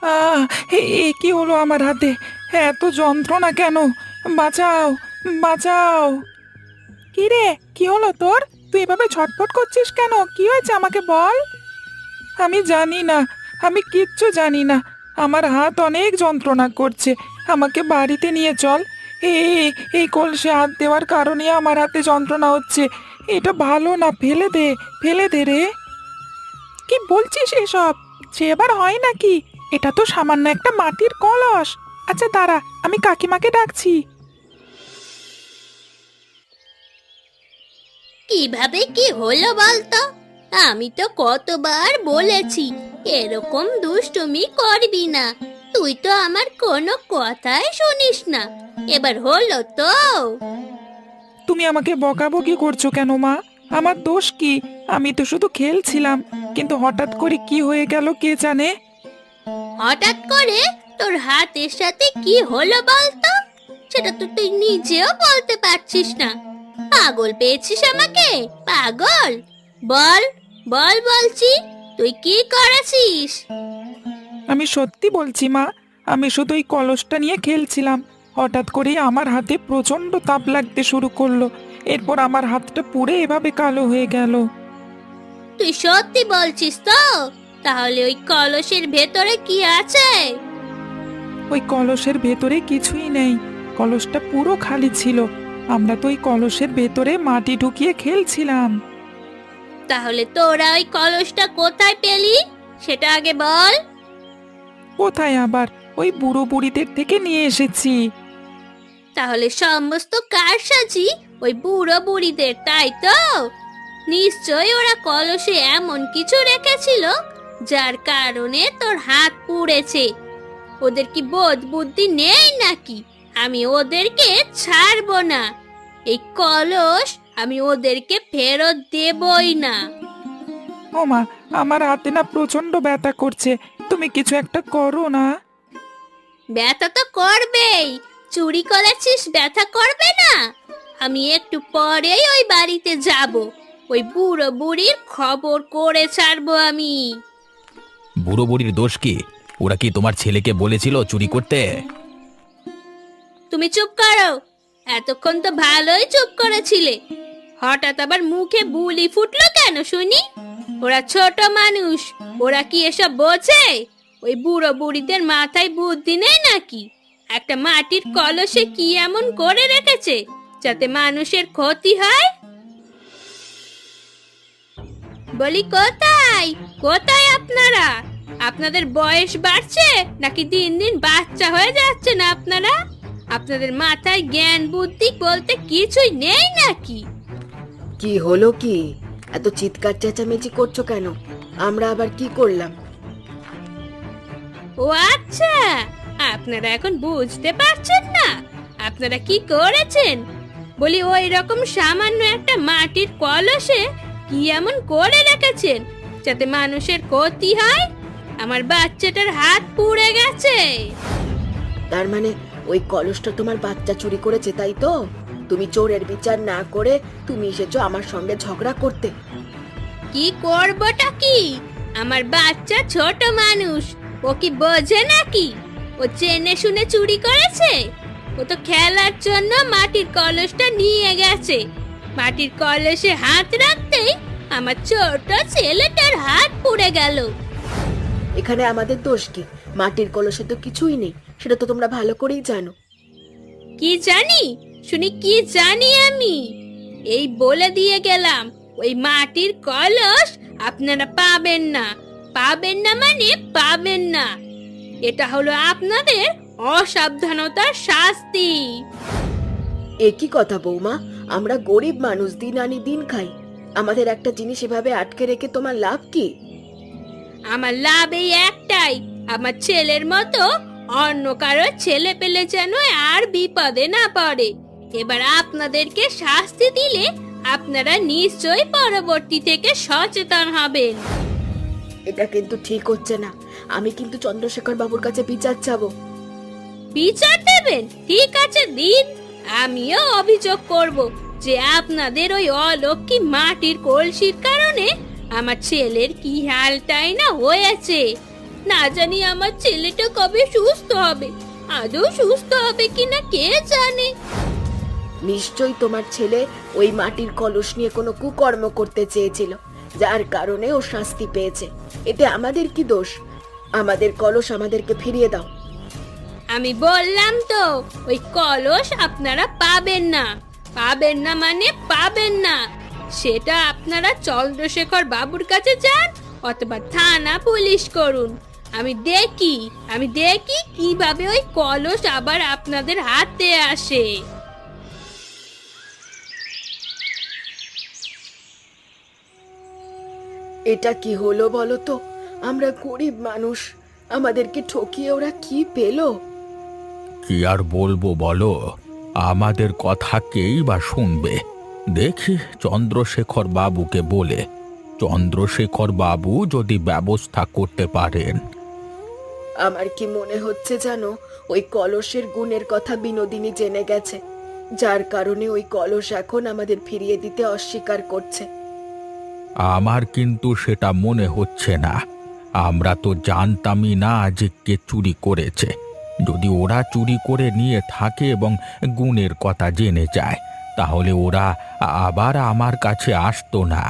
আহ এ এ কি হলো আমার হাতে? এত যন্ত্রণা কেন? বাঁচাও, বাঁচাও! কি রে, কি হলো তোর? তুই এভাবে ছটফট করছিস কেন? কি হয়েছে আমাকে বল। আমি জানি না, আমি কিচ্ছু জানি না। আমার হাত অনেক যন্ত্রণা করছে। আমাকে বাড়িতে নিয়ে চল। এই এই কলসে হাত দেওয়ার কারণে আমার হাতে যন্ত্রণা হচ্ছে। এটা ভালো না, ফেলে দে, ফেলে দে রে। কি বলছিস এসব? সে এবার হয় নাকি? এটা তো সামান্য একটা মাটির কলস। আচ্ছা দাঁড়া, আমি কাকিমাকে ডাকছি। কিভাবে কি হলো বলতো? আমি তো কতবার বলেছি এরকম দুষ্টুমি করবি না। তুই তো আমার কোনো কথাই শুনিস না। এবার হলো তো। তুমি আমাকে বকাবকি করছো কেন মা? আমার দোষ কি? আমি তো শুধু খেলছিলাম, কিন্তু হঠাৎ করে কি হয়ে গেল কে জানে। হঠাৎ করে তোর হাতের সাথে কি হলো বলতো? সেটা তো তুই নিজেও বলতে পারছিস না। পাগল পেয়েছিস আমাকে? পাগল? বল, বল বলছি, তুই কি করেছিস? আমি সত্যি বলছি মা, আমি শুধু এই কলসটা নিয়ে খেলছিলাম। হঠাৎ করেই আমার হাতে প্রচন্ড তাপ লাগতে শুরু করলো। এরপর আমার হাতটা পুড়ে এভাবে কালো হয়ে গেল। তুই সত্যি বলছিস তো? তাহলে ওই কলসের ভেতরে কি আছে? ওই কলসের ভেতরে কিছুই নেই। কলসটা পুরো খালি ছিল। আমরা তো ওই কলসের ভেতরে মাটি ঢুকিয়ে খেলছিলাম। তাহলে তোরা ওই কলসটা কোথায় পেলি সেটা আগে বল। কোথায় আবার, ওই বুড়ো বুড়িদের থেকে নিয়ে এসেছি। তাহলে সমস্ত কারসাজি ওই বুড়ো বুড়িদের, তাই তো? নিশ্চয় ওরা কলসে এমন কিছু রেখেছিল যার কারণে তোর হাত পুড়েছে। ওদের কি বোধ বুদ্ধি নেই নাকি? আমি ওদেরকে ছাড়বো না। এই কলস আমি ওদেরকে ফেরত দেবই না। ও মা, আমার হাতে না প্রচন্ড ব্যথা করছে। তুমি কিছু একটা করো না। ব্যথা তো করবেই। চুরি করেছিস, ব্যথা করবে না? আমি একটু পরেই ওই বাড়িতে যাব। ওই বুড়ো বুড়ির খবর করে ছাড়বো আমি। বুড়ো বুড়ির দোষ কি? ওরা কি তোমার ছেলেকে বলেছিল চুরি করতে? তুমি চুপ করো। এতক্ষণ তো ভালোই চুপ করেছিলে। হঠাৎ আবার মুখে বুলি ফুটলো কেন শুনি? ওরা ছোট মানুষ, ওরা কি এসব বোঝে? ওই বুড়ো বুড়িদের মাথায় বুদ্ধি নেই নাকি? একটা মাটির কলসে কি এমন করে রেখেছে যাতে মানুষের ক্ষতি হয়? বলি কোথায়, কোথায় আপনারা? আপনাদের বয়স বাড়ছে নাকি দিন দিন বাচ্চা হয়ে যাচ্ছে না আপনারা? আপনাদের মাথায় জ্ঞান বুদ্ধি বলতে কিছুই নেই নাকি? কি হলো কি? এত চিৎকার চেঁচামেচি করছো কেন? আমরা আবার কি করলাম? ও আচ্ছা, আপনারা এখন বুঝতে পারছেন না আপনারা কি করেছেন? বলি ওই রকম সামান্য একটা মাটির কলসে কি এমন করে রেখেছেন যাতে মানুষের ক্ষতি হয়? আমার বাচ্চাটার হাত পুড়ে গেছে। তার মানে ওই কলসটা তোমার বাচ্চা চুরি করেছে, তাই তো? তুমি চোরের বিচার না করে তুমি এসেছো আমার সঙ্গে ঝগড়া করতে। কি করবটা কি? আমার বাচ্চা ছোট মানুষ, ও কি বোঝে নাকি? ও জেনে শুনে চুরি করেছে? ও তো খেলার জন্য মাটির কলসটা নিয়ে গেছে। মাটির কলসে হাত রাখতেই আমার ছোট ছেলেটার হাত পুড়ে গেল। এখানে আমাদের দোষ কি? মাটির কলসে তো কিছুই নেই, সেটা তো তোমরা ভালো করেই জানো। কি জানি শুনি, কি জানি আমি? এই বলে দিয়ে গেলাম, ওই মাটির কলস আপনারা পাবেন না। পাবেন না মানে পাবেন না। এটা হলো আপনাদের অসাবধানতার শাস্তি। এ কি কথা বৌমা? আমরা গরিব মানুষ, দিন আনি দিন খাই। আমাদের একটা জিনিস এভাবে আটকে রেখে তোমার লাভ কি? আমার লাভ এই একটাই, আমার ছেলের মতো অন্য কারো ছেলে পেলে যেন আর বিপদে না পড়ে। এবার আপনাদেরকে শাস্তি দিলে আপনারা নিশ্চয়ই পরবর্তী থেকে সচেতন হবেন। এটা কিন্তু ঠিক হচ্ছে না। আমি কিন্তু চন্দ্রশেখর বাবুর কাছে বিচার চাবো। বিচার দেবেন? ঠিক আছে দিন। আমিও অভিযোগ করব যে আপনাদের ওই অলক্ষী মাটির কলসির কারণে আমার ছেলের কি হালটাই না হয়েছে। না জানি আমার ছেলেটা কবে সুস্থ হবে, আদৌ সুস্থ হবে কিনা কে জানে। নিশ্চয়ই তোমার ছেলে ওই মাটির কলস নিয়ে কোনো কুকর্ম করতে চেয়েছিল, যার কারণে ও শাস্তি পেয়েছে। এতে আমাদের কি দোষ? আমাদের কলস আমাদেরকে ফিরিয়ে দাও। আমি বললাম তো, ওই কলস আপনারা পাবেন না। পাবেন না মানে পাবেন না। সেটা আপনারা চন্দ্রশেখর বাবুর কাছে যান অথবা থানা পুলিশ করুন। আমি দেখি কিভাবে ওই কলস আবার আপনাদের হাতে আসে। এটা কি হলো বলো তো? আমরা গরিব মানুষ, আমাদেরকে ঠকিয়ে ওরা কি পেলো? কি আর বলবো বলো, আমাদের কথা কেই বা শুনবে। দেখি চন্দ্রশেখর বাবুকে বলে, চন্দ্রশেখর বাবু যদি ব্যবস্থা করতে পারেন। আমার কি মনে হচ্ছে জানো, ওই কলসের গুণের কথা বিনোদিনী জেনে গেছে, যার কারণে ওই কলস এখন আমাদের ফিরিয়ে দিতে অস্বীকার করছে। আমার কিন্তু সেটা মনে হচ্ছে না। আমরা তো জানতামই না যে কে চুরি করেছে। যদি ওরা চুরি করে নিয়ে থাকে এবং গুণের কথা জেনে যায়, তাহলে ওরা আবার আমার কাছে আসতো না।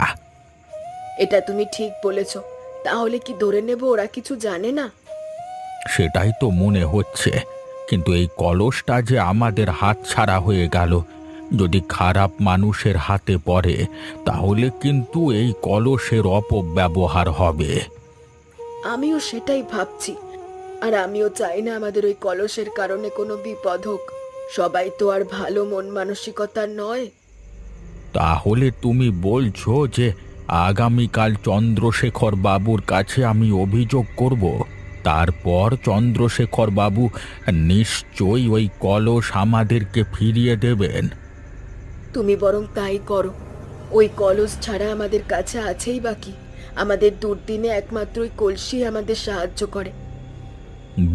এটা তুমি ঠিক বলেছ। তাহলে কি ধরে নেব ওরা কিছু জানে না? সেটাই তো মনে হচ্ছে। কিন্তু এই কলসটা যে আমাদের হাতছাড়া হয়ে গেল, যদি খারাপ মানুষের হাতে পড়ে তাহলে কিন্তু এই কলসের অপব্যবহার হবে। আমিও সেটাই ভাবছি। আর আমিও চাই না আমাদের ওই কলসের কারণে কোনো বিপদ হোক। সবাই তো আর ভালো মন মানসিকতার নয়। তাহলে তুমি বলছো যে আগামীকাল চন্দ্রশেখর বাবুর কাছে আমি অভিযোগ করব, তারপর চন্দ্রশেখর বাবু নিশ্চয়ই ওই কলস আমাদেরকে ফিরিয়ে দেবেন? তুমি বরং তাই করো। ওই কলস ছাড়া আমাদের কাছে আছেই বাকি। আমাদের দুর্দিনে একমাত্র ওই কলসি আমাদের সাহায্য করে।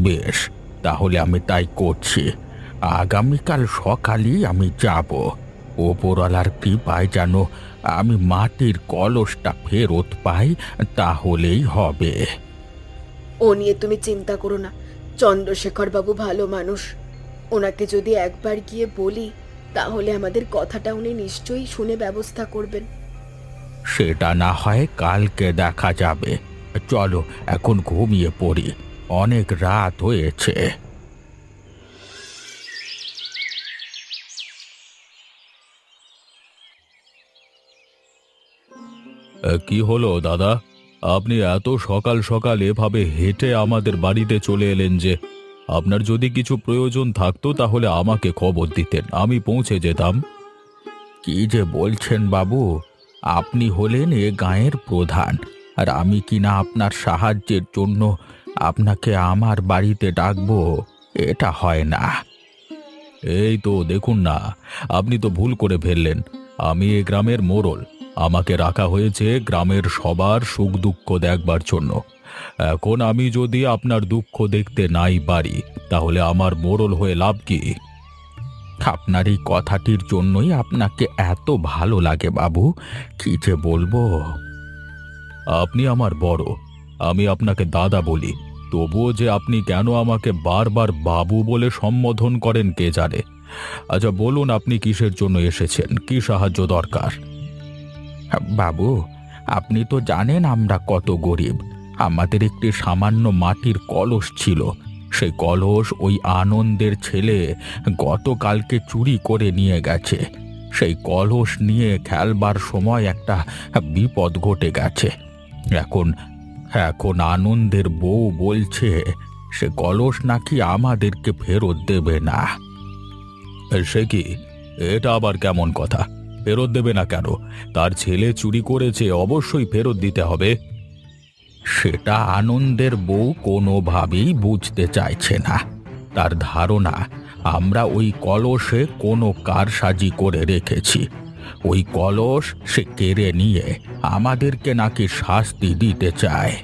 বেশ, তাহলে আমি তাই করছি। আগামীকাল সকালেই আমি যাব। ওপরওয়ালার কৃপায় যেন আমি মাটির কলসটা ফেরত পাই, তাহলেই হবে। ও নিয়ে তুমি চিন্তা করো না। চন্দ্রশেখর বাবু ভালো মানুষ। ওনাকে যদি একবার গিয়ে বলি, তাহলে আমাদের কথাটা উনি নিশ্চয়ই শুনে ব্যবস্থা করবেন। সেটা না হয় কালকে দেখা যাবে। চলো এখন ঘুমিয়ে পড়ি, অনেক রাত হয়েছে। কি হলো দাদা, আপনি এত সকাল সকাল এভাবে হেঁটে আমাদের বাড়িতে চলে এলেন যে? আপনার যদি কিছু প্রয়োজন থাকতো তাহলে আমাকে খবর দিতেন, আমি পৌঁছে যেতাম। কি যে বলছেন বাবু, আপনি হলেন এ গাঁয়ের প্রধান, আর আমি কিনা আপনার সাহায্যের জন্য আপনাকে আমার বাড়িতে ডাকবো? এটা হয় না। এই তো দেখুন না, আপনি তো ভুল করে ফেললেন। আমি এ গ্রামের মোড়ল। আমাকে রাখা হয়েছে গ্রামের সবার সুখ দুঃখ দেখবার জন্য। এখন আমি যদি আপনার দুঃখ দেখতে নাই পারি, তাহলে আমার মোড়ল হয়ে লাভ কি? আপনার এই কথাটির জন্যই আপনাকে এত ভালো লাগে বাবু, কি যে বলবো। আপনি আমার বড়, আমি আপনাকে দাদা বলি, তবুও যে আপনি কেন আমাকে বারবার বাবু বলে সম্বোধন করেন কে জানে। আচ্ছা বলুন, আপনি কিসের জন্য এসেছেন, কি সাহায্য দরকার? বাবু, আপনি তো জানেন আমরা কত গরিব। আমাদের একটি সামান্য মাটির কলস ছিল। সেই কলস ওই আনন্দের ছেলে গতকালকে চুরি করে নিয়ে গেছে। সেই কলস নিয়ে খেলবার সময় একটা বিপদ ঘটে গেছে। এখন এখন আনন্দের বউ বলছে সে কলস নাকি আমাদেরকে ফেরত দেবে না। সে কি? এটা আবার কেমন কথা? ফেরত দেবে না কেন? তার ছেলে চুরি করেছে, অবশ্যই ফেরত দিতে হবে। সেটা আনন্দের বউ কোনোভাবেই বুঝতে চাইছে না। তার ধারণা আমরা ওই কলসে কোনো কারসাজি করে রেখেছি। ওই কলস সে কেড়ে নিয়ে আমাদেরকে নাকি শাস্তি দিতে চায়।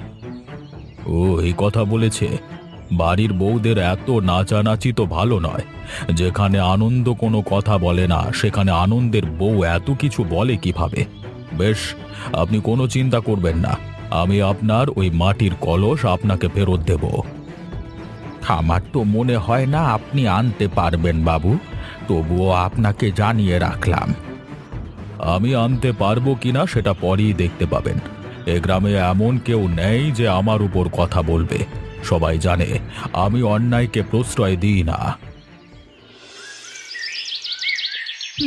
ও এই কথা বলেছে? বাড়ির বউদের এত নাচানাচি তো ভালো নয়। যেখানে আনন্দ কোনো কথা বলে না, সেখানে আনন্দের বউ এত কিছু বলে কিভাবে? বেশ, আপনি কোনো চিন্তা করবেন না, আমি আপনার ওই মাটির কলস আপনাকে ফেরত দেব। আমার তো মনে হয় না আপনি আনতে পারবেন বাবু, তবুও আপনাকে জানিয়ে রাখলাম। আমি আনতে পারবো কিনা সেটা পরেই দেখতে পাবেন। এ গ্রামে এমন কেউ নেই যে আমার উপর কথা বলবে। সবাই জানে আমি অন্যায়কে প্রশ্রয় দিই না।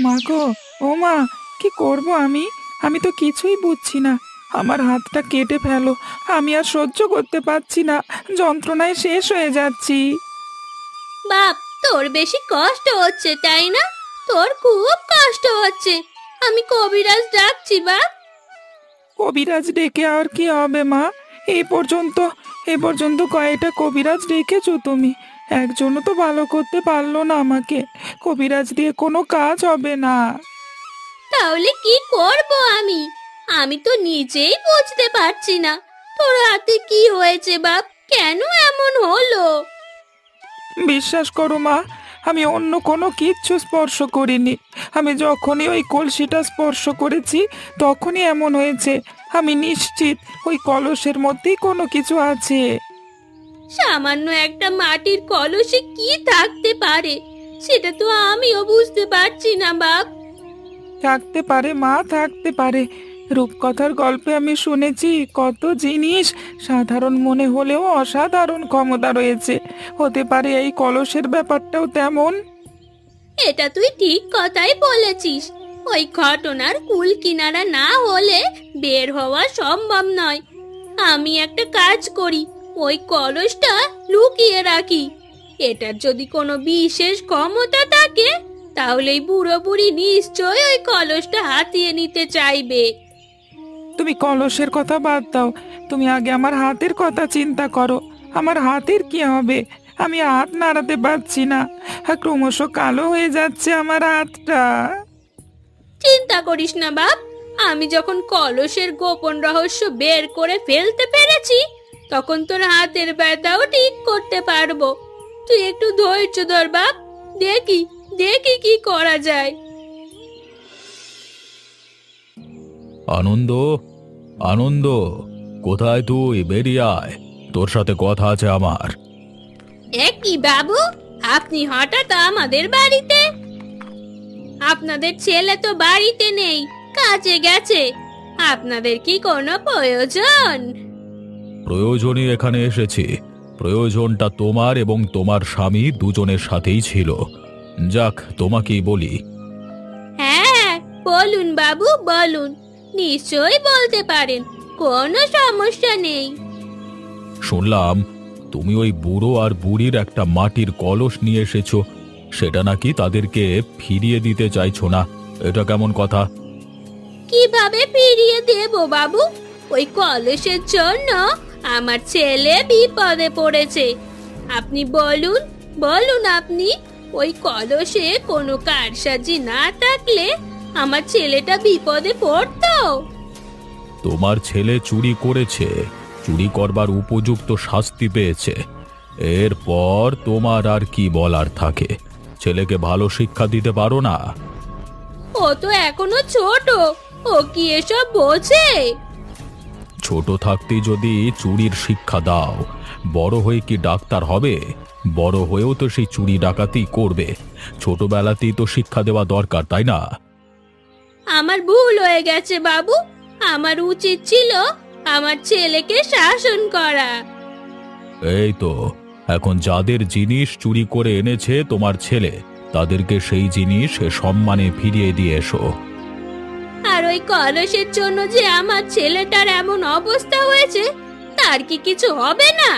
মা গো, ও মা, কি করব আমি? আমি তো কিছুই বুঝছি না। আমার হাতটা কেটে ফেলো, আমি আর সহ্য করতে পারছি না, যন্ত্রণায় শেষ হয়ে যাচ্ছি। বাপ, তোর বেশি কষ্ট হচ্ছে তাই না? তোর খুব কষ্ট হচ্ছে। আমি কবিরাজ ডাকছি বাপ। কবিরাজ ডেকে আর কি হবে মা? এই পর্যন্ত কয়েকটা কবিরাজ ডেকেছো তুমি, একজনও তো ভালো করতে পারলো না আমাকে। কবিরাজ দিয়ে কোনো কাজ হবে না। তাহলে কি করব আমি? আমি তো নিজেই বুঝতে পারছি না তোর হাতে কি হয়েছে বাপ, কেন এমন হলো? বিশ্বাস করো মা, আমি অন্য কোনো কিচ্ছু স্পর্শ করিনি। আমি যখনই ওই কলসিটা স্পর্শ করেছি তখনই এমন হয়েছে। আমি নিশ্চিত ওই কলসের মধ্যেই কোনো কিছু আছে। সামান্য একটা মাটির কলসে কি থাকতে পারে সেটা তো আমিও বুঝতে পারছি না বাপ। থাকতে পারে মা, থাকতে পারে। রূপকথার গল্পে আমি শুনেছি কত জিনিস সাধারণ মনে হলেও অসাধারণ ক্ষমতা রয়েছে। হতে পারে এই কলসের ব্যাপারটাও তেমন। এটা তুই ঠিক কথাই বলেছিস। ওই ঘটনার কুল কিনারা না হলে বের হওয়া সম্ভব নয়। আমি একটা কাজ করি, ওই কলসটা লুকিয়ে রাখি। এটার যদি কোনো বিশেষ ক্ষমতা থাকে তাহলে এই বুড়ো বুড়ি নিশ্চয়ই ওই কলসটা হাতিয়ে নিতে চাইবে। তুমি কলসের কথা বাদ দাও, তুমি আগে আমার হাতের কথা চিন্তা করো। আমার হাতের কি হবে? আমি হাত নাড়াতে পারছি না, আর ক্রমশ কালো হয়ে যাচ্ছে আমার হাতটা। চিন্তা করিস না বাপ, আমি যখন কলসের গোপন রহস্য বের করে ফেলতে পেরেছি তখন তোর হাতের ব্যথাও ঠিক করতে পারবো। তুই একটু ধৈর্য ধর বাপ, দেখি দেখি কি করা যায়। আনন্দ, আনন্দ, কোথায় তুই? বেরিয়ে আয়, তোর সাথে কথা আছে আমার। এ কি বাবু, আপনি হঠাৎ আমাদের বাড়িতে? আপনাদের ছেলে তো বাড়িতে নেই, কাজে গেছে। আপনাদের কি কোনো প্রয়োজন? প্রয়োজনই এখানে এসেছি। প্রয়োজনটা তোমার এবং তোমার স্বামী দুজনের সাথেই ছিল। যাক, তোমাকেই বলি। হ্যাঁ, বলুন বাবু বলুন, নিশ্চয়ই বলতে পারেন, কোনো সমস্যা নেই। শুনলাম তুমি ওই বুড়ো আর বুড়ির একটা মাটির কলস নিয়ে এসেছো, সেটা নাকি তাদেরকে ফিরিয়ে দিতে চাইছো না। এটা কেমন কথা? কিভাবে ফিরিয়ে দেব বাবু? ওই কলসের জন্য আমার ছেলে বিপদে পড়েছে। আপনি বলুন, বলুন আপনি, ওই কলসে কোনো কারসাজি না থাকলে আমার ছেলেটা বিপদে পড়তো? তোমার ছেলে চুরি করেছে, চুরি করবার উপযুক্ত শাস্তি পেয়েছে। এরপর তোমার আর কি বলার থাকে? ছেলেকে ভালো শিক্ষা দিতে পারো না? ও তো এখনো ছোট, ও কি এসব বোঝে? ছোট থাকতেই যদি চুরির শিক্ষা দাও, বড় হয়ে কি ডাক্তার হবে? বড় হয়েও তো সেই চুরি ডাকাতি করবে। ছোটবেলাতেই তো শিক্ষা দেওয়া দরকার, তাই না? আমার ভুল হয়ে গেছে বাবু, আমার উচিত ছিল আমার ছেলেকে শাসন করা। এই তো, এখন যাদের জিনিস চুরি করে এনেছে তোমার ছেলে, তাদেরকে সেই জিনিস সম্মানে ফিরিয়ে দিয়ে এসো। আর ওই কলসের জন্য যে আমার ছেলেটার এমন অবস্থা হয়েছে তার কি কিছু হবে না?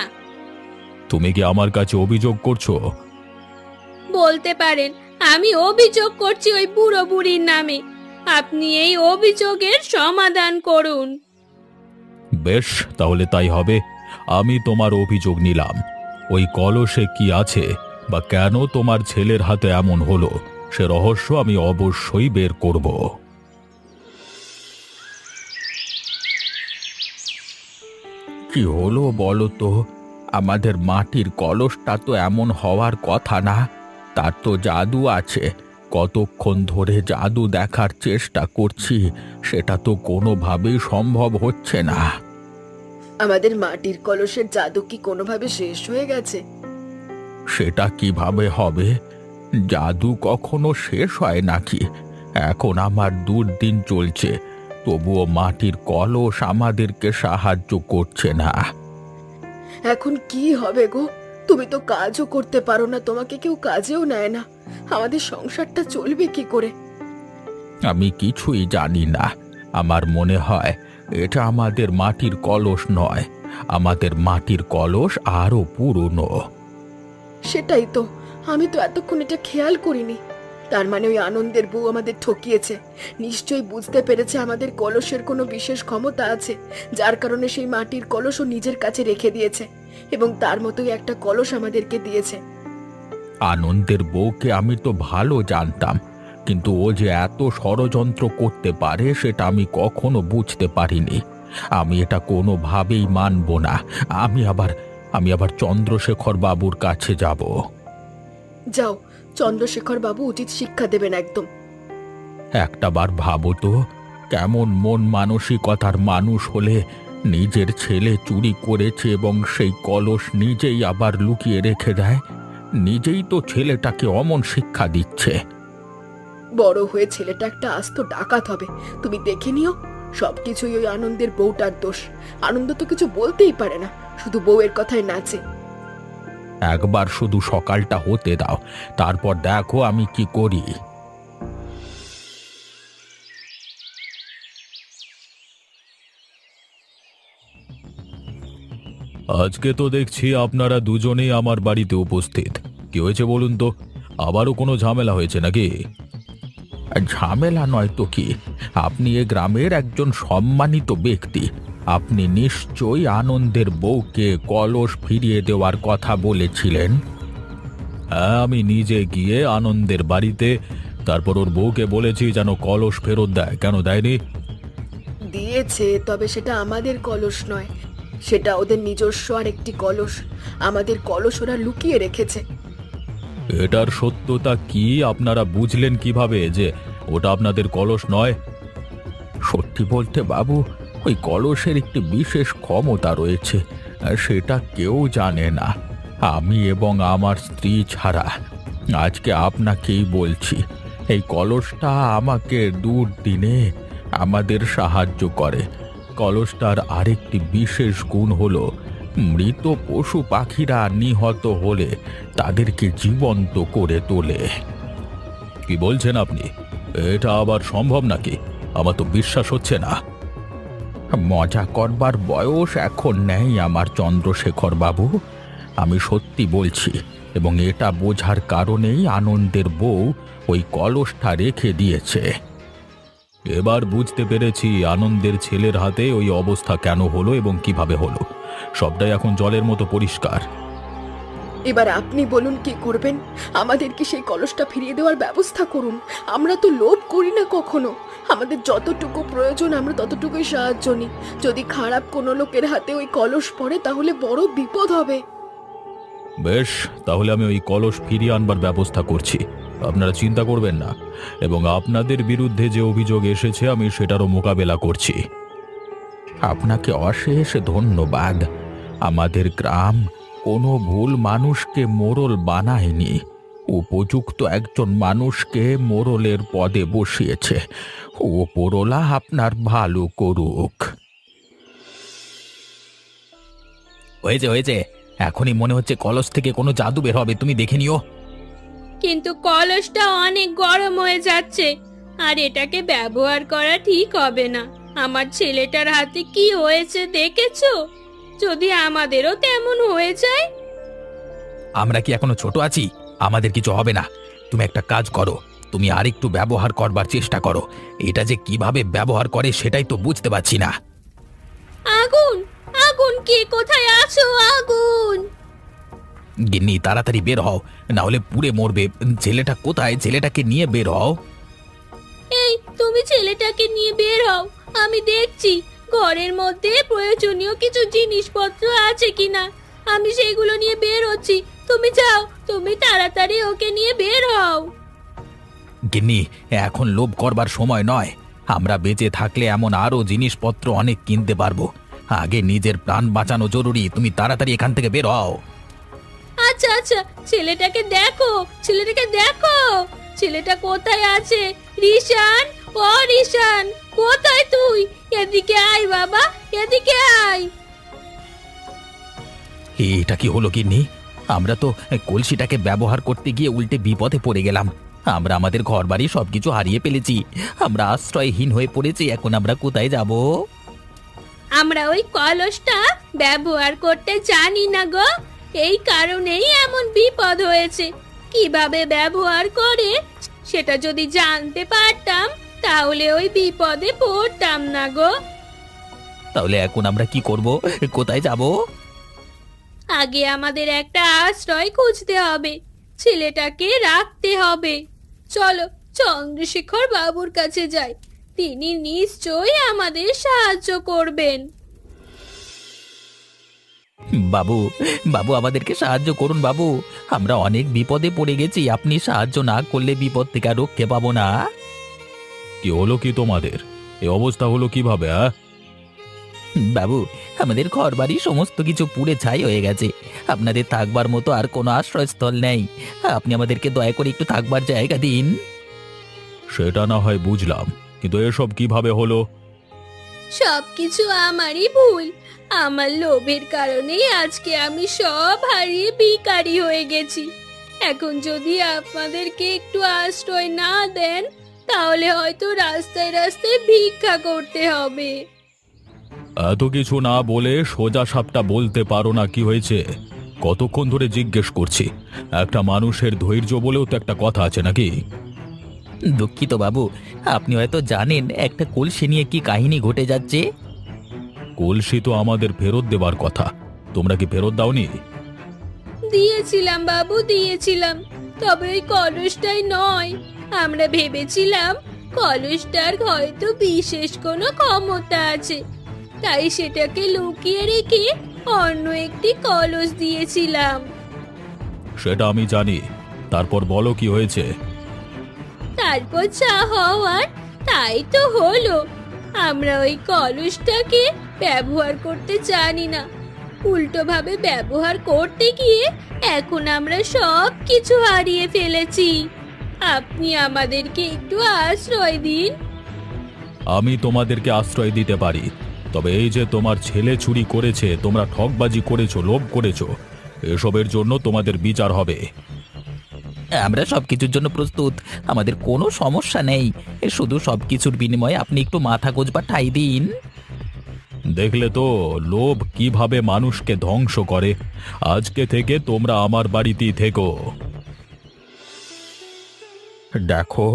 তুমি কি আমার কাছে অভিযোগ করছো? বলতে পারেন আমি অভিযোগ করছি ওই বুড়ো বুড়ির নামে। আপনি এই অভিযোগের সমাধান করুন। বেশ, তাহলে তাই হবে। আমি তোমার অভিযোগ নিলাম। ওই কলসে কি আছে বা কেন তোমার ছেলের হাতে এমন হলো, সে রহস্য আমি অবশ্যই বের করব। কি হলো বলো তো? আমাদের মাটির কলসটা তো এমন হওয়ার কথা না। তার তো জাদু আছে। কতক্ষণ ধরে জাদু দেখার চেষ্টা করছি, সেটা তো কোনোভাবেই সম্ভব হচ্ছে না। আমাদের মাটির কলসের জাদু কি কোনোভাবে শেষ হয়ে গেছে? সেটা কিভাবে হবে? জাদু কখনো শেষ হয় নাকি? এখন আমার দুর্দিন চলছে, তবুও মাটির কলস আমাদেরকে সাহায্য করছে না। এখন কি হবে গো? তুমি তো কাজও করতে পারো না, তোমাকে কেউ কাজেও নেয় না। আমাদের সংসারটা চলবে কি করে? আমি কিছুই জানি না। আমার মনে হয় এটা আমাদের মাটির কলস নয়, আমাদের মাটির কলস আরো পুরনো। সেটাই তো, আমি তো এতক্ষণ এটা খেয়াল করিনি। তার মানে ওই আনন্দের বউ আমাদের ঠকিয়েছে। নিশ্চয়ই বুঝতে পেরেছে আমাদের কলসের কোনো বিশেষ ক্ষমতা আছে, যার কারণে সেই মাটির কলসও নিজের কাছে রেখে দিয়েছে এবং তার মতোই একটা কলস আমাদেরকে দিয়েছে। আনন্দের বউকে আমি তো ভালো জানতাম, কিন্তু ও যে এত ষড়যন্ত্র করতে পারে সেটা আমি কখনো বুঝতে পারিনি। আমি এটা কোনোভাবেই মানব না। আমি আবার চন্দ্রশেখর বাবুর কাছে যাব। যাও, চন্দ্রশেখর বাবু উচিত শিক্ষা দেবেন একদম। একটাবার ভাবো তো, কেমন মন মানসিকতার মানুষ হলে নিজের ছেলে চুরি করেছে এবং সেই কলস নিজেই আবার লুকিয়ে রেখে দেয়। নিজেই তো ছেলেটাকে অমন শিক্ষা দিচ্ছে। বড় হয়ে ছেলেটা একটা আস্ত ডাকাত হবে, তুমি দেখে নিও। সবকিছুই ওই আনন্দের বউটার দোষ। আনন্দ তো কিছু বলতেই পারে না, শুধু বউয়ের কথায় নাচে। একবার শুধু সকালটা হতে দাও, তারপর দেখো আমি কি করি। আজকে তো দেখছি আপনারা দুজনেই আমার বাড়িতে উপস্থিত। কি হয়েছে বলুন তো? আবারও কোনো ঝামেলা হয়েছে নাকি? ঝামেলা নয় তো কি, আপনি এ গ্রামের একজন সম্মানিত ব্যক্তি। আপনি নিশ্চয়ই আনন্দের বউকে কলস ফিরিয়ে দেওয়ার কথা বলেছিলেন। হ্যাঁ, আমি নিজে গিয়ে আনন্দের বাড়িতে, তারপর ওর বউকে বলেছি যেন কলস ফেরত দেয়। কেন দেয়নি? দিয়েছে, তবে সেটা আমাদের কলস নয়, সেটা ওদের নিজস্ব আর একটি কলস। আমাদের কলস ওরা লুকিয়ে রেখেছে। এটার সত্যতা কি আপনারা বুঝলেন কিভাবে যে ওটা আপনাদের কলস নয়? সত্যি বলতে বাবু, ওই কলসের একটি বিশেষ ক্ষমতা রয়েছে, আর সেটা কেউ জানে না, আমি এবং আমার স্ত্রী ছাড়া। আজকে আপনাকেই বলছি, এই কলসটা আমাকে দুর্দিনে আমাদের সাহায্য করে। কলসটার আরেকটি বিশেষ গুণ হলো মৃত পশু পাখিরা নিহত হলে তাদেরকে জীবন্ত করে তোলে। কি বলছেন আপনি? এটা আবার সম্ভব নাকি? আমার তো বিশ্বাস হচ্ছে না। মজা করবার বয়স এখন নেই আমার চন্দ্রশেখর বাবু, আমি সত্যি বলছি, এবং এটা বোঝার কারণেই আনন্দের বউ ওই কলসটা রেখে দিয়েছে। এবার বুঝতে পেরেছি আনন্দের ছেলের হাতে ওই অবস্থা কেন হলো এবং কিভাবে হলো। সবটাই এখন জলের মতো পরিষ্কার। এবার আপনি বলুন কি করবেন? আমাদেরকে সেই কলসটা ফিরিয়ে দেওয়ার ব্যবস্থা করুন। আমরা তো লোভ করি না কখনো, আমাদের যতটুকু প্রয়োজন আমরা ততটুকুই সাহায্য নিই। যদি খারাপ কোনো লোকের হাতে ওই কলস পড়ে তাহলে বড় বিপদ হবে। বেশ, তাহলে আমি ওই কলস ফিরিয়ে আনবার ব্যবস্থা করছি, আপনারা চিন্তা করবেন না। এবং আপনাদের বিরুদ্ধে যে অভিযোগ এসেছে আমি সেটারও মোকাবেলা করছি। আপনাকে অশেষ ধন্যবাদ। আমাদের গ্রাম কোনো ভুল মানুষকে মোড়ল বানায়নি, উপযুক্ত একজন মানুষকে মোড়লের পদে বসিয়েছে। ওপরওয়ালা আপনার ভালো করুক। হয়েছে হয়েছে, এখনই মনে হচ্ছে কলস থেকে কোনো জাদু বের হবে, তুমি দেখে নিও। কিন্তু কলসটা অনেক গরম হয়ে যাচ্ছে, আর এটাকে ব্যবহার করা ঠিক হবে না। আমার ছেলেটার হাতে কি হয়েছে দেখেছো? যদি আমাদেরও তেমন হয়ে যায়। আমরা কি এখনো ছোট আছি? আমাদের কিছু হবে না। তুমি একটা কাজ করো, তুমি আরেকটু ব্যবহার করবার চেষ্টা করো। এটা যে কিভাবে ব্যবহার করে সেটাই তো বুঝতে পারছি না। আগুন, আগুন, কে কোথায় আছো? আগুন! গিন্নি, তাড়াতাড়ি বের হও, না হলে পুড়ে মরবে। ছেলেটা কোথায়? ছেলেটাকে নিয়ে বের হও। এই, তুমি ছেলেটাকে নিয়ে বের হও, আমি দেখছি ঘরের মধ্যে প্রয়োজনীয় কিছু জিনিসপত্র আছে কিনা। আমি সেগুলো নিয়ে বের হচ্ছি, তুমি যাও, তুমি তাড়াতাড়ি ওকে নিয়ে বের হও। গিন্নি, এখন লোভ করবার সময় নয়। আমরা বেঁচে থাকলে এমন আরো জিনিসপত্র অনেক কিনতে পারবো। আগে নিজের প্রাণ বাঁচানো জরুরি, তুমি তাড়াতাড়ি এখান থেকে বের হও। আচ্ছা আচ্ছা, ছেলেটাকে দেখো, ছেলেটাকে দেখো, ছেলেটা কোথায় আছে? রিশান, ও রিশান, কোথায় তুই? এদিকে আয় বাবা, এদিকে আয়। এটা কি হলো গিন্নি? আমরা তো কলসিটাকে ব্যবহার করতে গিয়ে উল্টে বিপদে পড়ে গেলাম। আমরা আমাদের ঘরবাড়ি সবকিছু হারিয়ে ফেলেছি। আমরা আশ্রয়হীন হয়ে পড়েছি। এখন আমরা কোথায় যাব? আমরা ওই কলসটা ব্যবহার করতে জানি না গো, এই কারণেই এমন বিপদ হয়েছে। কিভাবে ব্যবহার করে সেটা যদি জানতে পারতাম তাহলে ওই বিপদে পড়তাম না গো। তাহলে এখন আমরা কি করব? কোথায় যাব? আগে আমাদের একটা আশ্রয় খুঁজতে হবে, ছেলেটাকে রাখতে হবে। চলো চন্দ্রশেখর বাবুর কাছে যাই, তিনি নিশ্চয়ই আমাদের সাহায্য করবেন। বাবু, বাবু আমাদেরকে সাহায্য করুন বাবু। আমরা অনেক বিপদে পড়ে গেছি। আপনি সাহায্য না করলে বিপদ থেকে আর রক্ষে পাবো না। কি হলো কি তোমাদের? এই অবস্থা হলো কিভাবে? বাবু, আমাদের ঘরবাড়ি সমস্ত কিছু পুড়ে ছাই হয়ে গেছে। আপনাদের থাকবার মতো আর কোনো আশ্রয়স্থল নেই। আপনি আমাদেরকে দয়া করে একটু থাকবার জায়গা দিন। সেটা না হয় বুঝলাম, কিন্তু এসব কিভাবে হলো? সবকিছু আমারই ভুল। আমার লোভের কারণেই আজকে আমি সব হারিয়ে ভিখারি হয়ে গেছি। এখন যদি আপনাদেরকে একটু আশ্রয় না দেন তাহলে হয়তো রাস্তায় রাস্তায় ভিক্ষা করতে হবে। এত কিছু না বলে সোজা সাপটা বলতে পারো না কি হয়েছে? কতক্ষণ ধরে জিজ্ঞেস করছি। একটা মানুষের ধৈর্য বলেও তো একটা কথা আছে নাকি? দুঃখিত বাবু, আপনি হয়তো জানেন একটা কলসি নিয়ে কি কাহিনী ঘটে যাচ্ছে। কলসি তো আমাদের ফেরত দেবার কথা, তোমরা কি ফেরত দাওনি? দিয়েছিলাম বাবু, দিয়েছিলাম, তবে ওই কলসটাই নয়। আমরা ভেবেছিলাম কলসটার হয়তো বিশেষ কোনো ক্ষমতা আছে, তাই সেটাকে লুকিয়ে রেখে অন্য একটি কলস দিয়েছিলাম। সেটা আমি জানি, তারপর বলো কি হয়েছে? তারপর যা হওয়ার তাই তো হলো। আমরা ওই কলসটাকে ব্যবহার করতে জানি না, উল্টোভাবে ব্যবহার করতে গিয়ে এখন আমরা সব কিছু হারিয়ে ফেলেছি। আপনি আমাদেরকে একটু আশ্রয় দিন। আমি তোমাদেরকে আশ্রয় দিতে পারি, তবে এই যে তোমার ছেলে চুরি করেছে, তোমরা ঠকবাজি করেছো, লোভ করেছো, এসবের জন্য তোমাদের বিচার হবে। আমরা সবকিছুর জন্য প্রস্তুত, আমাদের কোনো সমস্যা নেই। শুধু সবকিছুর বিনিময়ে আপনি একটু মাথা গোঁজবার ঠাঁই দিন। দেখলে তো লোভ কিভাবে মানুষকে ধ্বংস করে। আজকে থেকে তোমরা আমার বাড়িতেই থেকো। দেখো,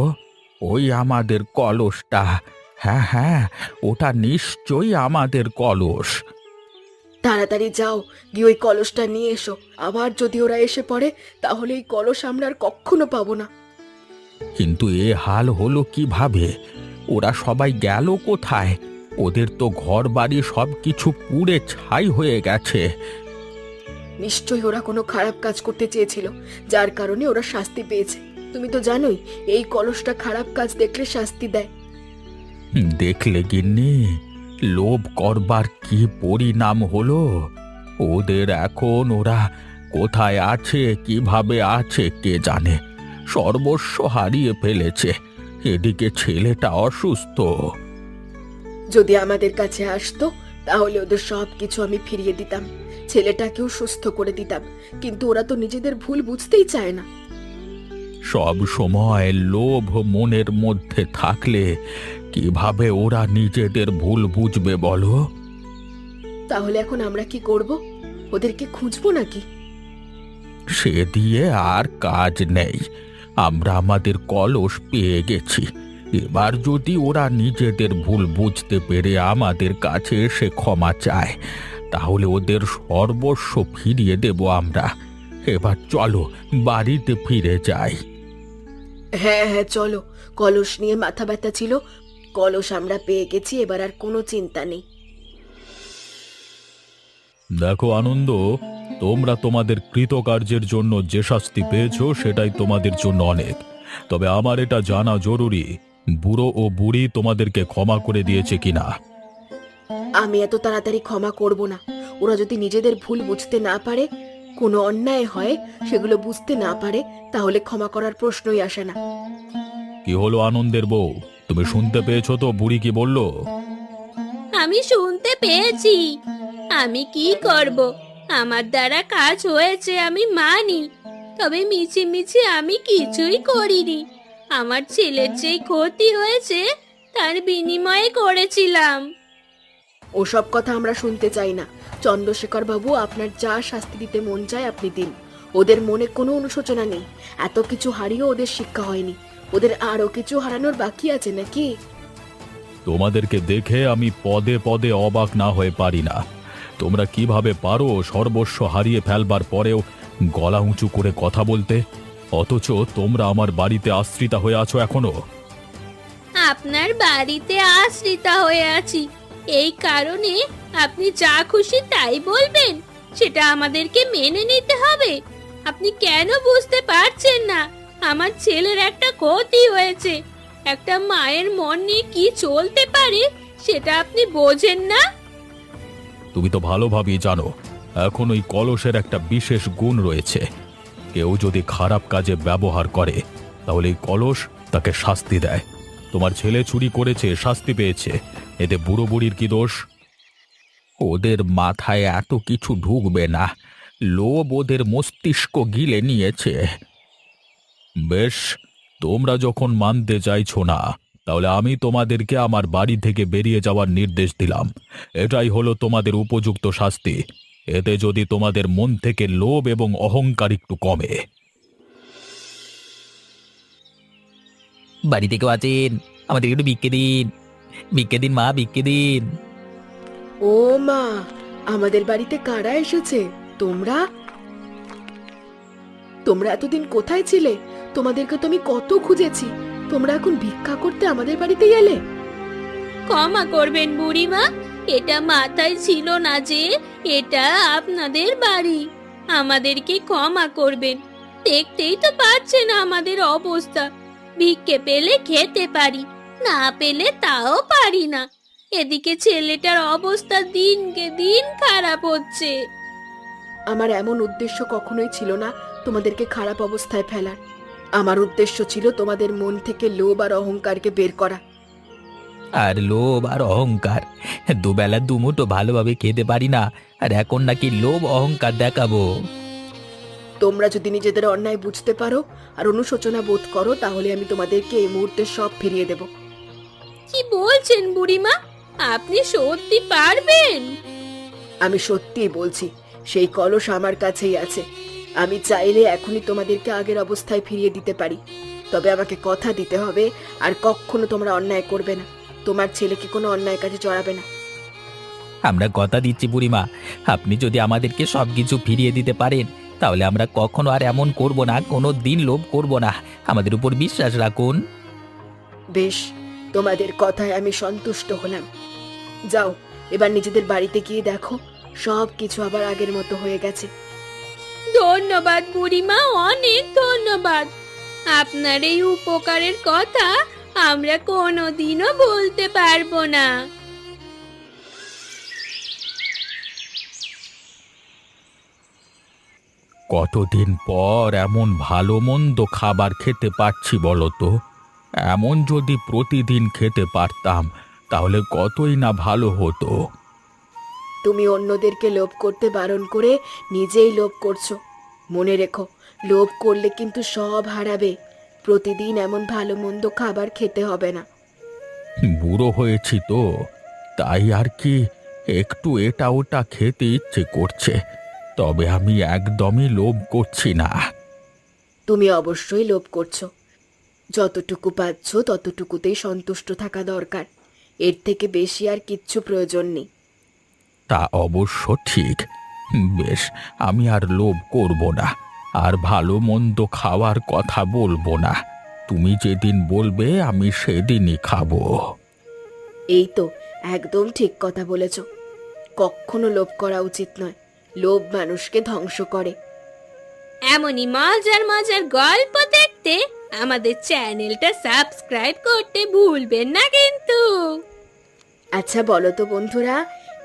ওই আমাদের কলসটা। হ্যাঁ হ্যাঁ, ওটা নিশ্চয়ই আমাদের কলস। তাড়াতাড়ি যাও, গিয়ে ওই কলসটা নিয়ে এসো। আবার যদি ওরা এসে পড়ে তাহলে এই কলস আমরা আর কখনো পাবো না। কিন্তু এ হাল হলো কিভাবে? ওরা সবাই গেল কোথায়? ওদের তো ঘর বাড়ি সবকিছু পুড়ে ছাই হয়ে গেছে। নিশ্চয়ই ওরা কোনো খারাপ কাজ করতে চেয়েছিল, যার কারণে ওরা শাস্তি পেয়েছে। তুমি তো জানোই এই কলসটা খারাপ কাজ দেখলে শাস্তি দেয়। দেখলে গিন্নি, লোভ করবার কি পরিণাম হলো। ওদের এখন ওরা কোথায় আছে, কিভাবে আছে কে জানে। সর্বস্ব হারিয়ে ফেলেছে। এদিকে ছেলেটা অসুস্থ। যদি আমাদের কাছে আসতো তাহলে ওদের সব কিছু আমি ফিরিয়ে দিতাম, ছেলেটাকেও সুস্থ করে দিতাম, কিন্তু ওরা তো নিজেদের ভুল বুঝতেই চায় না। সব সময় লোভ মনের মধ্যে থাকলে কিভাবে ওরা নিজেদের ভুল বুঝবে বলো? তাহলে এখন আমরা কি করব? ওদেরকে খুঁজবো নাকি? সে দিয়ে আর কাজ নেই। আমরা আমাদের কলস পেয়ে গেছি। এবার যদি ওরা নিজেদের ভুল বুঝতে পেরে আমাদের কাছে এসে ক্ষমা চায় তাহলে ওদের সর্বস্ব ফিরিয়ে দেব আমরা। এবার চলো বাড়িতে ফিরে যাই। হ্যাঁ হ্যাঁ চলো, কলস নিয়ে মাথা ব্যথা ছিল, কলস আমরা পেয়ে গেছি, এবার আর কোনো চিন্তা নেই। দেখো আনন্দ, তোমরা তোমাদের কৃতকার্যের জন্য যে শাস্তি পেয়েছো সেটাই তোমাদের জন্য অনেক। তবে আমার এটা জানা জরুরি, বুড়ো ও বুড়ি তোমাদেরকে ক্ষমা করে দিয়েছে কিনা। আমি এত তাড়াতাড়ি ক্ষমা করব না। ওরা যদি নিজেদের ভুল বুঝতে না পারে, কোনো অন্যায় হয় সেগুলো বুঝতে না পারে, তাহলে ক্ষমা করার প্রশ্নই আসে না। কি হলো আনন্দের বউ, তুমি শুনতে পেয়েছো তো বুড়ি কি বলল? আমি শুনতে পেয়েছি। আমি কি করব? আমার দ্বারা কাজ হয়েছে আমি মানি, তবে মিছিমিছি আমি কিছুই করিনি। আমার ছেলের যেই ক্ষতি হয়েছে তার বিনিময়ে করেছিলাম। ওসব কথা আমরা শুনতে চাই না। চন্দ্রশেখর বাবু, আপনার যা শাস্তি দিতে মন চায় আপনি দিন। ওদের মনে কোনো অনুশোচনা নেই। এত কিছু হারিয়েও ওদের শিক্ষা হয়নি। ওদের আরো কিছু হারানোর বাকি আছে নাকি? তোমাদেরকে দেখে আমি পদে পদে অবাক না হয়ে পারি না। তোমরা কিভাবে পারো সর্বস্ব হারিয়ে ফেলবার পরেও গলা উঁচু করে কথা বলতে, অথচ তোমরা আমার বাড়িতে আশ্রিতা হয়ে আছো এখনো। আপনার বাড়িতে আশ্রিতা হয়ে আছি, এই কারণে আপনি যা খুশি তাই বলবেন, সেটা আমাদেরকে মেনে নিতে হবে। আপনি কেন বুঝতে পারছেন না? আমার ছেলের একটা ক্ষতি হয়েছে। একটা মায়ের মন নিয়ে কি চলতে পারে সেটা আপনি বোঝেন না। তুমি তো ভালোভাবেই জানো এখন ওই কলসের একটা বিশেষ গুণ রয়েছে। কেউ যদি খারাপ কাজে ব্যবহার করে তাহলে এই কলস তাকে শাস্তি দেয়। তোমার ছেলে চুরি করেছে, শাস্তি পেয়েছে, এতে বুড়ো বুড়ির কি দোষ? ওদের মাথায় এত কিছু ঢুকবে না, লোভ ওদের মস্তিষ্ক গিলে নিয়েছে। বেশ, তোমরা যখন মানতে চাইছো না, তাহলে আমি তোমাদেরকে আমার বাড়ি থেকে বেরিয়ে যাওয়ার নির্দেশ দিলাম। এটাই হলো তোমাদের উপযুক্ত শাস্তি। এতে যদি তোমাদের মন থেকে লোভ এবং অহংকার একটু কমে। বাড়িতে কেউ আছেন? আমাদের একটু ভিক্ষে দিন, ভিক্ষে দিন মা, ভিক্ষে দিন। ও মা, আমাদের বাড়িতে কারা এসেছে? তোমরা তোমরা এতদিন কোথায় ছিলে? তোমাদেরকে তো আমি কত খুঁজেছি। তোমরা এখন ভিক্ষা করতে আমাদের বাড়িতে এলে? ক্ষমা করবেন বুড়িমা, এটা মাথায় ছিল না যে এটা আপনাদের বাড়ি। আমাদেরকে ক্ষমা করবেন। দেখতেই তো পাচ্ছেন আমাদের অবস্থা। ভিক্ষে পেলে খেতে পারি, না পেলে তাও পারি না। এদিকে ছেলেটার অবস্থা দিনকে দিন খারাপ হচ্ছে। আমার এমন উদ্দেশ্য কখনোই ছিল না তোমাদেরকে খারাপ অবস্থায় ফেলার। আমার উদ্দেশ্য ছিল তোমাদের মন থেকে লোভ আর অহংকারকে বের করা। আর লোভ আর অহংকার, দুবেলা দুমুঠো ভালোভাবে খেতে পারি না, আর এখন নাকি লোভ অহংকার দেখাবো? তোমরা যদি নিজেদের অন্যায় বুঝতে পারো আর অনুশোচনা বোধ করো, তাহলে আমি তোমাদেরকে এই মুহূর্তে সব ফিরিয়ে দেব। কি বলছেন বুড়িমা? আপনি সত্যি পারবেন? আমি সত্যিই বলছি, সেই কলস আমার কাছেই আছে। আমি চাইলে এখনই তোমাদেরকে আগের অবস্থায় ফিরিয়ে দিতে পারি। তবে আমাকে কথা দিতে হবে আর কখনো তোমরা অন্যায় করবে না। তোমার ছেলেকে কোনো অন্যায় কাজে জড়াবে না। আমরা কথা দিচ্ছি বুড়িমা, আপনি যদি আমাদেরকে সবকিছু ফিরিয়ে দিতে পারেন, তাহলে আমরা কখনো আর এমন করব না, কোনো দিন লোভ করব না। আমাদের উপর বিশ্বাস রাখুন। বেশ, তোমাদের কথায় আমি সন্তুষ্ট হলাম। যাও, এবার নিজেদের বাড়িতে গিয়ে দেখো সব কিছু আবার আগের মতো হয়ে গেছে। ধন্যবাদ বুড়িমা, অনেক ধন্যবাদ। আপনার এই উপকারের কথা আমরা কোনোদিনও ভুলতে পারবো না। কতদিন পর এমন ভালো মন্দ খাবার খেতে পারছি বলো তো? এমন যদি প্রতিদিন খেতে পারতাম তাহলে কতই না ভালো হতো। তুমি অন্যদেরকে লোভ করতে বারণ করে নিজেই লোভ করছো। মনে রেখো, লোভ করলে কিন্তু সব হারাবে। প্রতিদিন এমন ভালো মন্দ খাবার খেতে হবে না। বুড়ো হয়েছি তো, তাই আর কি একটু এটা ওটা খেতে ইচ্ছে করছে, তবে আমি একদমই লোভ করছি না। তুমি অবশ্যই লোভ করছো। যতটুকু পাচ্ছ ততটুকুতেই সন্তুষ্ট থাকা দরকার। এর থেকে বেশি আর কিচ্ছু প্রয়োজন নেই। তা অবশ্য ঠিক। বেশ, আমি আর লোভ করব না, আর ভালো মন্দ খাওয়ার কথা বলবো না। তুমি যেদিন বলবে আমি সেদিনই খাবো। এই তো একদম ঠিক কথা বলেছ। কখনো লোভ করা উচিত নয়। লোভ মানুষকে ধ্বংস করে। এমনই মজার মজার গল্প দেখতে আমাদের চ্যানেলটা সাবস্ক্রাইব করতে ভুলবেন না কিন্তু। আচ্ছা বলো তো বন্ধুরা,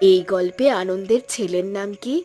এই গল্পে আনন্দের ছেলের নাম কি?